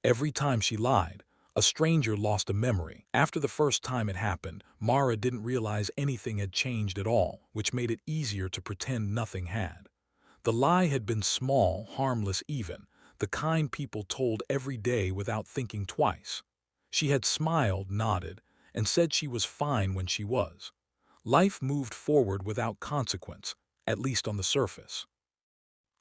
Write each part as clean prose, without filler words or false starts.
Every time she lied, a stranger lost a memory. After the first time it happened, Mara didn't realize anything had changed at all, which made it easier to pretend nothing had. The lie had been small, harmless even, the kind people told every day without thinking twice. She had smiled, nodded, and said she was fine when she was. Life moved forward without consequence, at least on the surface.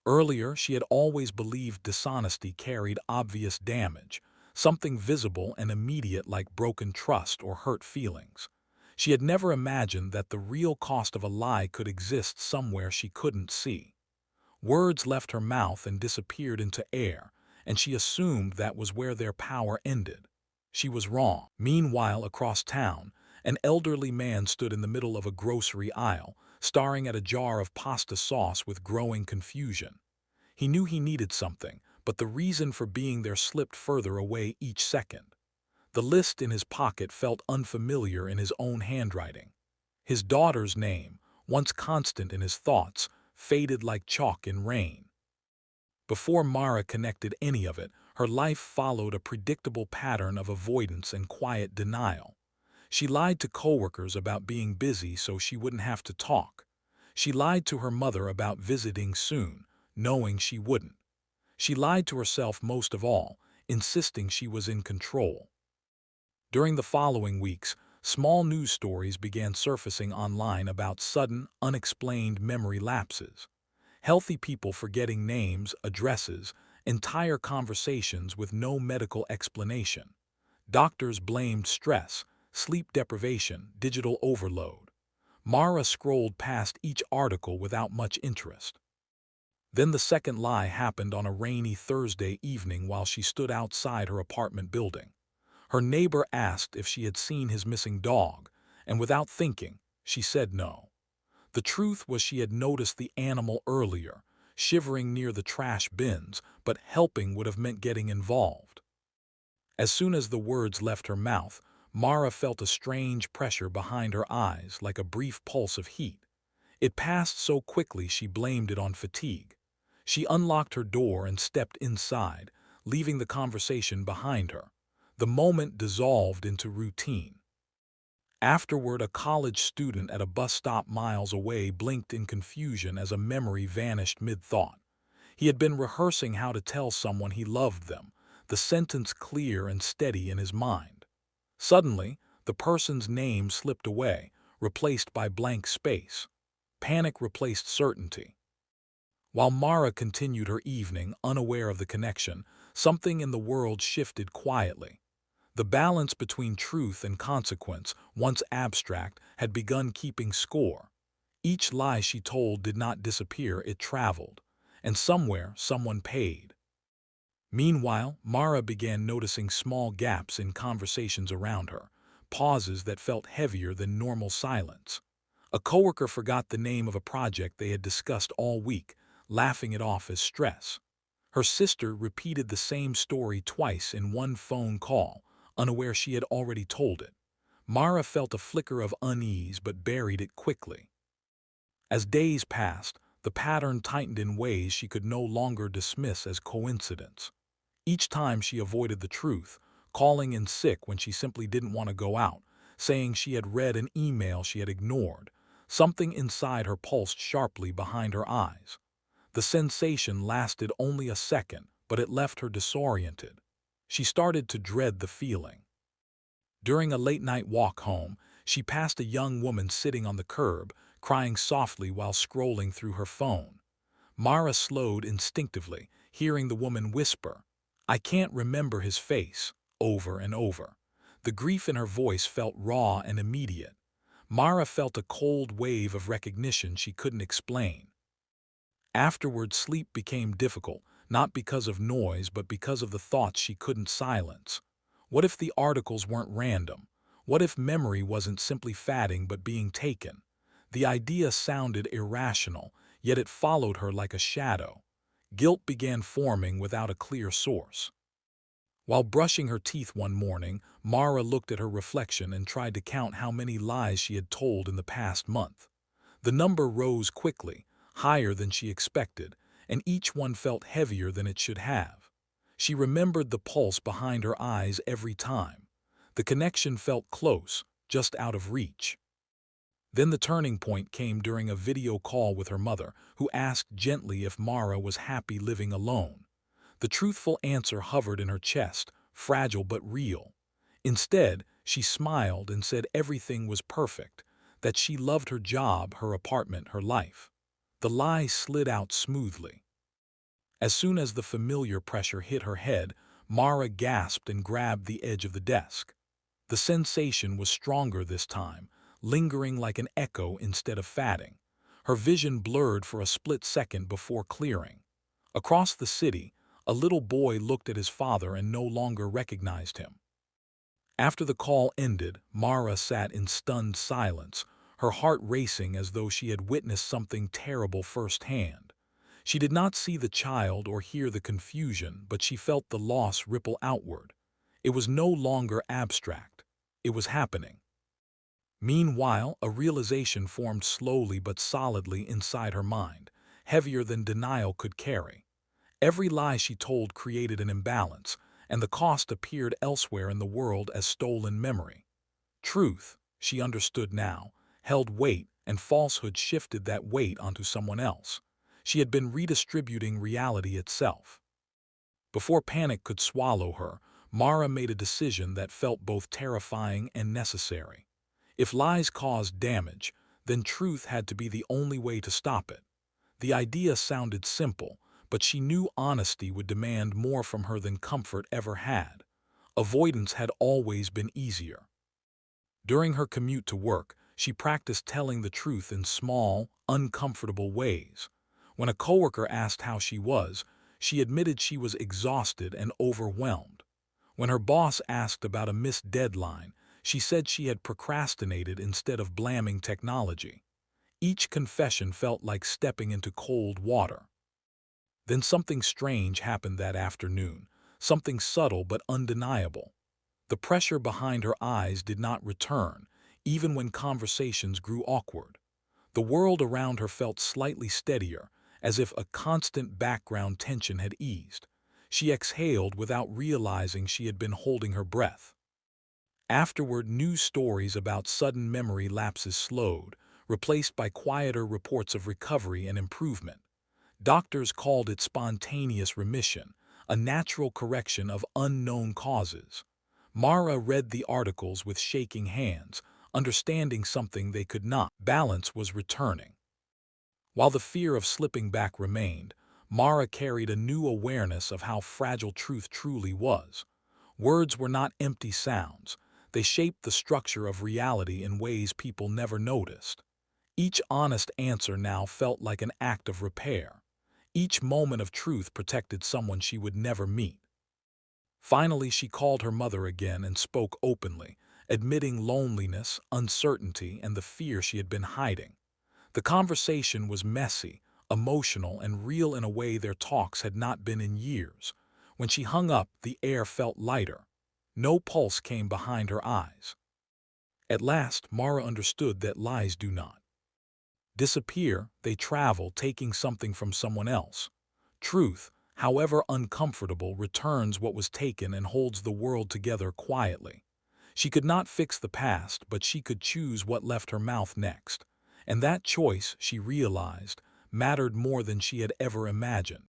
Earlier, she had always believed dishonesty carried obvious damage, something visible and immediate like broken trust or hurt feelings. She had never imagined that the real cost of a lie could exist somewhere she couldn't see. Words left her mouth and disappeared into air, and she assumed that was where their power ended. She was wrong. Meanwhile, across town, an elderly man stood in the middle of a grocery aisle, staring at a jar of pasta sauce with growing confusion. He knew he needed something, but the reason for being there slipped further away each second. The list in his pocket felt unfamiliar in his own handwriting. His daughter's name, once constant in his thoughts, faded like chalk in rain. Before Mara connected any of it, her life followed a predictable pattern of avoidance and quiet denial. She lied to coworkers about being busy so she wouldn't have to talk. She lied to her mother about visiting soon, knowing she wouldn't. She lied to herself most of all, insisting she was in control. During the following weeks, small news stories began surfacing online about sudden, unexplained memory lapses. Healthy people forgetting names, addresses, entire conversations with no medical explanation. Doctors blamed stress, sleep deprivation, digital overload. Mara scrolled past each article without much interest. Then the second lie happened on a rainy Thursday evening while she stood outside her apartment building. Her neighbor asked if she had seen his missing dog, and without thinking, she said no. The truth was she had noticed the animal earlier, shivering near the trash bins, but helping would have meant getting involved. As soon as the words left her mouth, Mara felt a strange pressure behind her eyes like a brief pulse of heat. It passed so quickly she blamed it on fatigue. She unlocked her door and stepped inside, leaving the conversation behind her. The moment dissolved into routine. Afterward, a college student at a bus stop miles away blinked in confusion as a memory vanished mid-thought. He had been rehearsing how to tell someone he loved them, the sentence clear and steady in his mind. Suddenly, the person's name slipped away, replaced by blank space. Panic replaced certainty. While Mara continued her evening, unaware of the connection, something in the world shifted quietly. The balance between truth and consequence, once abstract, had begun keeping score. Each lie she told did not disappear, it traveled. And somewhere, someone paid. Meanwhile, Mara began noticing small gaps in conversations around her, pauses that felt heavier than normal silence. A coworker forgot the name of a project they had discussed all week, laughing it off as stress. Her sister repeated the same story twice in one phone call, unaware she had already told it. Mara felt a flicker of unease but buried it quickly. As days passed, the pattern tightened in ways she could no longer dismiss as coincidence. Each time she avoided the truth, calling in sick when she simply didn't want to go out, saying she had read an email she had ignored. Something inside her pulsed sharply behind her eyes. The sensation lasted only a second, but it left her disoriented. She started to dread the feeling. During a late-night walk home, she passed a young woman sitting on the curb, crying softly while scrolling through her phone. Mara slowed instinctively, hearing the woman whisper, "I can't remember his face," over and over. The grief in her voice felt raw and immediate. Mara felt a cold wave of recognition she couldn't explain. Afterward, sleep became difficult, not because of noise but because of the thoughts she couldn't silence. What if the articles weren't random? What if memory wasn't simply fading but being taken? The idea sounded irrational, yet it followed her like a shadow. Guilt began forming without a clear source. While brushing her teeth one morning, Mara looked at her reflection and tried to count how many lies she had told in the past month. The number rose quickly, higher than she expected, and each one felt heavier than it should have. She remembered the pulse behind her eyes every time. The connection felt close, just out of reach. Then the turning point came during a video call with her mother, who asked gently if Mara was happy living alone. The truthful answer hovered in her chest, fragile but real. Instead, she smiled and said everything was perfect, that she loved her job, her apartment, her life. The lie slid out smoothly. As soon as the familiar pressure hit her head, Mara gasped and grabbed the edge of the desk. The sensation was stronger this time, lingering like an echo instead of fading. Her vision blurred for a split second before clearing. Across the city, a little boy looked at his father and no longer recognized him. After the call ended, Mara sat in stunned silence, her heart racing as though she had witnessed something terrible firsthand. She did not see the child or hear the confusion, but she felt the loss ripple outward. It was no longer abstract. It was happening. Meanwhile, a realization formed slowly but solidly inside her mind, heavier than denial could carry. Every lie she told created an imbalance, and the cost appeared elsewhere in the world as stolen memory. Truth, she understood now, held weight, and falsehood shifted that weight onto someone else. She had been redistributing reality itself. Before panic could swallow her, Mara made a decision that felt both terrifying and necessary. If lies caused damage, then truth had to be the only way to stop it. The idea sounded simple, but she knew honesty would demand more from her than comfort ever had. Avoidance had always been easier. During her commute to work, she practiced telling the truth in small, uncomfortable ways. When a coworker asked how she was, she admitted she was exhausted and overwhelmed. When her boss asked about a missed deadline, she said she had procrastinated instead of blaming technology. Each confession felt like stepping into cold water. Then something strange happened that afternoon, something subtle but undeniable. The pressure behind her eyes did not return, even when conversations grew awkward. The world around her felt slightly steadier, as if a constant background tension had eased. She exhaled without realizing she had been holding her breath. Afterward, news stories about sudden memory lapses slowed, replaced by quieter reports of recovery and improvement. Doctors called it spontaneous remission, a natural correction of unknown causes. Mara read the articles with shaking hands, understanding something they could not. Balance was returning. While the fear of slipping back remained, Mara carried a new awareness of how fragile truth truly was. Words were not empty sounds. They shaped the structure of reality in ways people never noticed. Each honest answer now felt like an act of repair. Each moment of truth protected someone she would never meet. Finally, she called her mother again and spoke openly, admitting loneliness, uncertainty, and the fear she had been hiding. The conversation was messy, emotional, and real in a way their talks had not been in years. When she hung up, the air felt lighter. No pulse came behind her eyes. At last, Mara understood that lies do not disappear, they travel, taking something from someone else. Truth, however uncomfortable, returns what was taken and holds the world together quietly. She could not fix the past, but she could choose what left her mouth next. And that choice, she realized, mattered more than she had ever imagined.